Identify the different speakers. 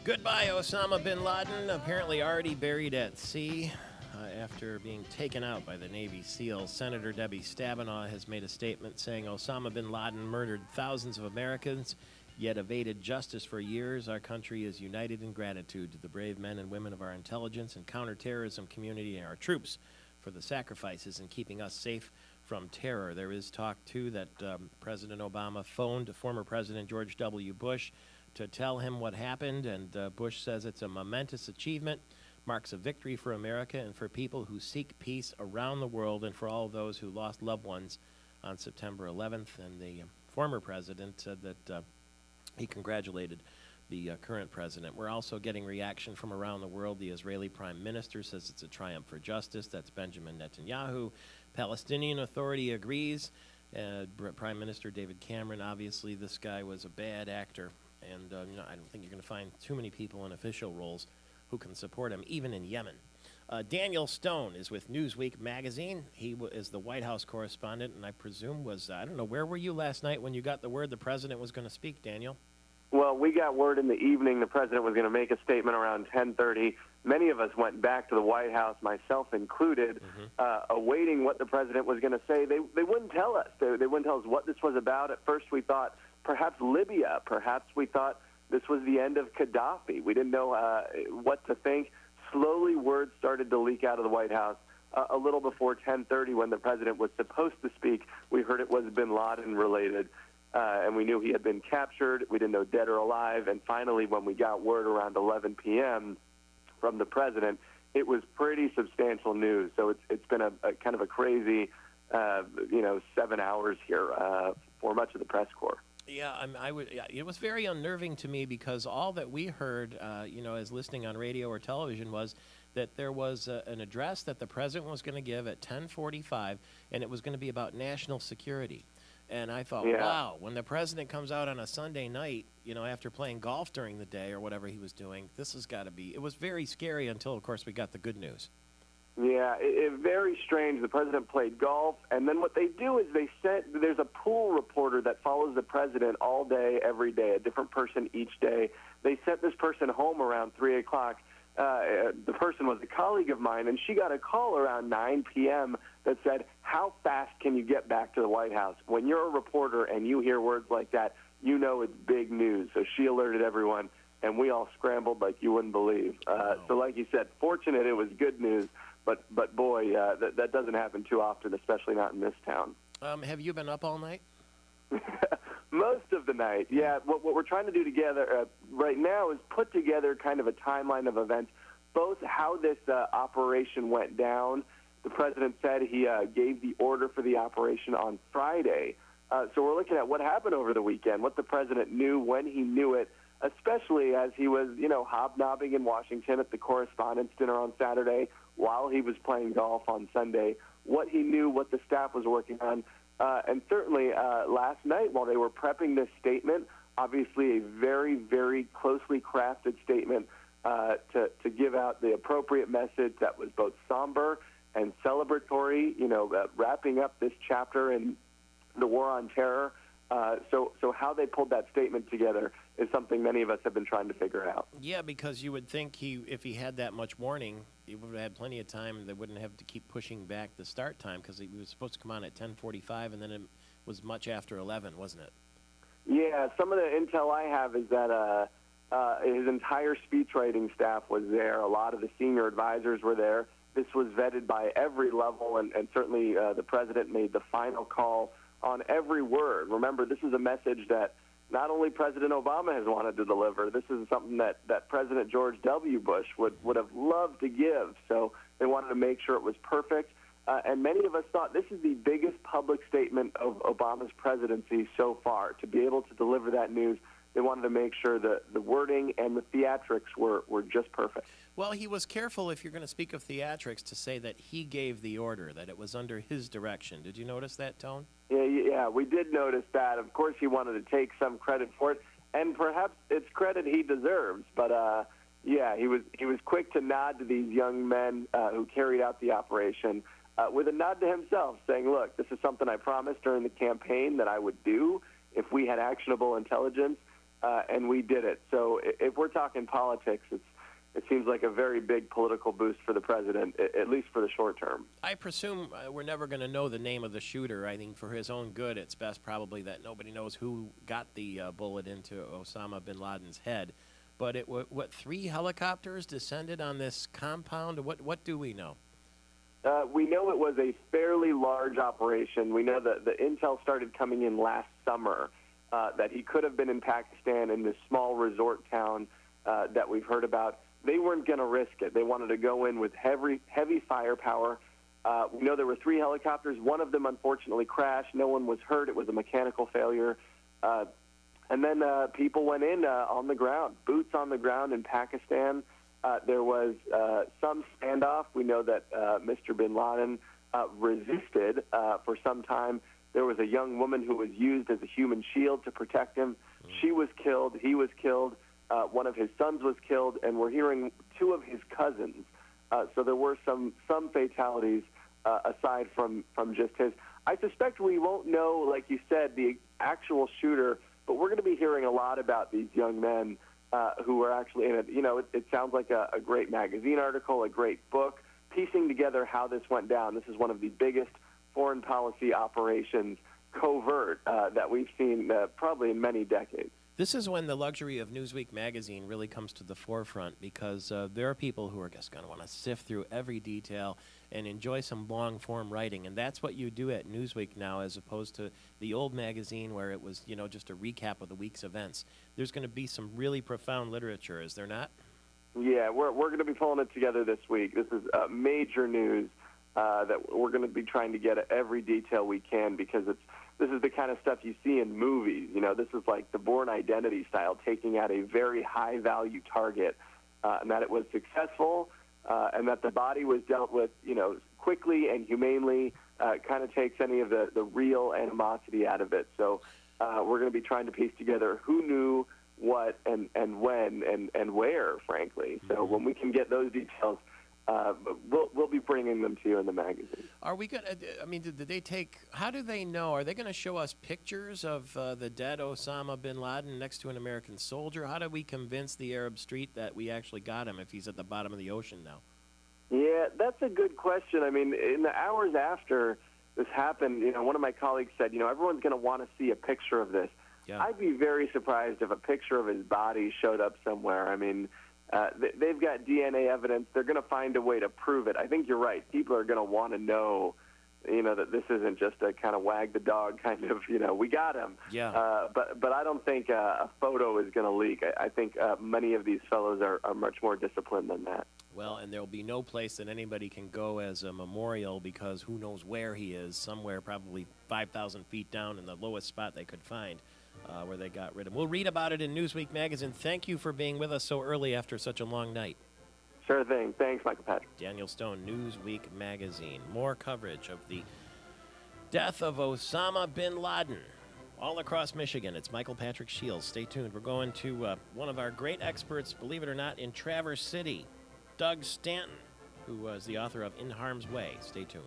Speaker 1: Goodbye, Osama bin Laden, apparently already buried at sea after being taken out by the Navy SEALs. Senator Debbie Stabenow has made a statement saying Osama bin Laden murdered thousands of Americans, yet evaded justice for years. Our country is united in gratitude to the brave men and women of our intelligence and counterterrorism community and our troops for the sacrifices in keeping us safe from terror. There is talk, too, that President Obama phoned former President George W. Bush to tell him what happened, and Bush says it's a momentous achievement, marks a victory for America and for people who seek peace around the world and for all those who lost loved ones on September 11th. And the former president said that he congratulated the current president. We're also getting reaction from around the world. The Israeli prime minister says it's a triumph for justice. That's Benjamin Netanyahu. Palestinian Authority agrees. Prime Minister David Cameron, obviously this guy was a bad actor. And I don't think you're going to find too many people in official roles who can support him, even in Yemen. Daniel Stone is with Newsweek magazine. He is the White House correspondent, and I presume was, I don't know, where were you last night when you got the word the president was going to speak, Daniel?
Speaker 2: Well, we got word in the evening the president was going to make a statement around 10:30. Many of us went back to the White House, myself included, awaiting what the president was going to say. They wouldn't tell us. They wouldn't tell us what this was about. At first we thought perhaps Libya. Perhaps we thought this was the end of Gaddafi. We didn't know what to think. Slowly, words started to leak out of the White House. A little before 10:30, when the president was supposed to speak, we heard it was bin Laden related, and we knew he had been captured. We didn't know dead or alive. And finally, when we got word around 11 p.m. from the president, it was pretty substantial news. So it's been a kind of a crazy, 7 hours here for much of the press corps.
Speaker 1: Yeah, it was very unnerving to me because all that we heard, as listening on radio or television, was that there was an address that the president was going to give at 10:45, and it was going to be about national security. And I thought, wow, when the president comes out on a Sunday night, after playing golf during the day or whatever he was doing, this has got to be. It was very scary until, of course, we got the good news.
Speaker 2: Yeah, very strange. The president played golf, and then what they do is there's a pool reporter that follows the president all day, every day, a different person each day. They sent this person home around 3 o'clock. The person was a colleague of mine, and she got a call around 9 p.m. that said, how fast can you get back to the White House? When you're a reporter and you hear words like that, you know it's big news. So she alerted everyone, and we all scrambled like you wouldn't believe. So like you said, fortunate it was good news. But boy, that doesn't happen too often, especially not in this town.
Speaker 1: Have you been up all night?
Speaker 2: Most of the night, yeah. What we're trying to do together right now is put together kind of a timeline of events, both how this operation went down. The president said he gave the order for the operation on Friday. So we're looking at what happened over the weekend, what the president knew, when he knew it, especially as he was, hobnobbing in Washington at the Correspondents' Dinner on Saturday, while he was playing golf on Sunday, what he knew, what the staff was working on. And certainly last night while they were prepping this statement, obviously a very, very closely crafted statement to give out the appropriate message that was both somber and celebratory, wrapping up this chapter in the war on terror. So how they pulled that statement together is something many of us have been trying to figure out.
Speaker 1: Yeah, because you would think if he had that much warning, he would have had plenty of time. They wouldn't have to keep pushing back the start time because he was supposed to come on at 10:45, and then it was much after 11, wasn't it?
Speaker 2: Yeah, some of the intel I have is that his entire speech writing staff was there. A lot of the senior advisors were there. This was vetted by every level, and certainly the president made the final call on every word. Remember, this is a message that not only President Obama has wanted to deliver, this is something that President George W. Bush would have loved to give. So they wanted to make sure it was perfect. And many of us thought this is the biggest public statement of Obama's presidency so far. To be able to deliver that news, they wanted to make sure that the wording and the theatrics were just perfect.
Speaker 1: Well, he was careful, if you're going to speak of theatrics, to say that he gave the order, that it was under his direction. Did you notice that, Tone?
Speaker 2: Yeah, we did notice that. Of course, he wanted to take some credit for it, and perhaps it's credit he deserves. But, yeah, he was quick to nod to these young men who carried out the operation with a nod to himself, saying, look, this is something I promised during the campaign that I would do if we had actionable intelligence. and we did it. So if we're talking politics, it seems like a very big political boost for the president, at least for the short term.
Speaker 1: I presume we're never going to know the name of the shooter. I think for his own good, it's best probably that nobody knows who got the bullet into Osama bin Laden's head. But what 3 helicopters descended on this compound? What do we know?
Speaker 2: We know it was a fairly large operation. We know that the intel started coming in last summer, that he could have been in Pakistan in this small resort town that we've heard about. They weren't going to risk it. They wanted to go in with heavy firepower. We know there were 3 helicopters. One of them, unfortunately, crashed. No one was hurt. It was a mechanical failure. And then people went in on the ground, boots on the ground in Pakistan. There was some standoff. We know that Mr. bin Laden resisted for some time. There was a young woman who was used as a human shield to protect him. She was killed. He was killed. One of his sons was killed, and we're hearing 2 of his cousins. So there were some fatalities aside from just his. I suspect we won't know, like you said, the actual shooter, but we're going to be hearing a lot about these young men who were actually in it. You know, it sounds like a great magazine article, a great book, piecing together how this went down. This is one of the biggest foreign policy operations, covert, that we've seen probably in many decades.
Speaker 1: This is when the luxury of Newsweek magazine really comes to the forefront, because there are people who are just going to want to sift through every detail and enjoy some long-form writing, and that's what you do at Newsweek now, as opposed to the old magazine where it was, just a recap of the week's events. There's going to be some really profound literature, is there not?
Speaker 2: Yeah, we're going to be pulling it together this week. This is major news that we're going to be trying to get at every detail we can, because this is the kind of stuff you see in movies. This is like the Bourne Identity style, taking out a very high-value target, and that it was successful, and that the body was dealt with, quickly and humanely, kind of takes any of the real animosity out of it. So we're going to be trying to piece together who knew what and when and where, frankly. So when we can get those details, we'll be bringing them to you in the magazine.
Speaker 1: Are we going to, did they take, how do they know? Are they going to show us pictures of the dead Osama bin Laden next to an American soldier? How do we convince the Arab Street that we actually got him if he's at the bottom of the ocean now?
Speaker 2: Yeah, that's a good question. In the hours after this happened, one of my colleagues said, everyone's going to want to see a picture of this. Yeah. I'd be very surprised if a picture of his body showed up somewhere. They've got DNA evidence. They're going to find a way to prove it. I think you're right. People are going to want to know, that this isn't just a kind of wag the dog kind of, we got him.
Speaker 1: Yeah.
Speaker 2: But I don't think a photo is going to leak. I think many of these fellows are much more disciplined than that.
Speaker 1: Well, and there'll be no place that anybody can go as a memorial, because who knows where he is, somewhere probably 5,000 feet down in the lowest spot they could find. Where they got rid of him. We'll read about it in Newsweek magazine. Thank you for being with us so early after such a long night.
Speaker 2: Sure thing. Thanks, Michael Patrick.
Speaker 1: Daniel Stone, Newsweek magazine. More coverage of the death of Osama bin Laden all across Michigan. It's Michael Patrick Shields. Stay tuned. We're going to one of our great experts, believe it or not, in Traverse City, Doug Stanton, who was the author of In Harm's Way. Stay tuned.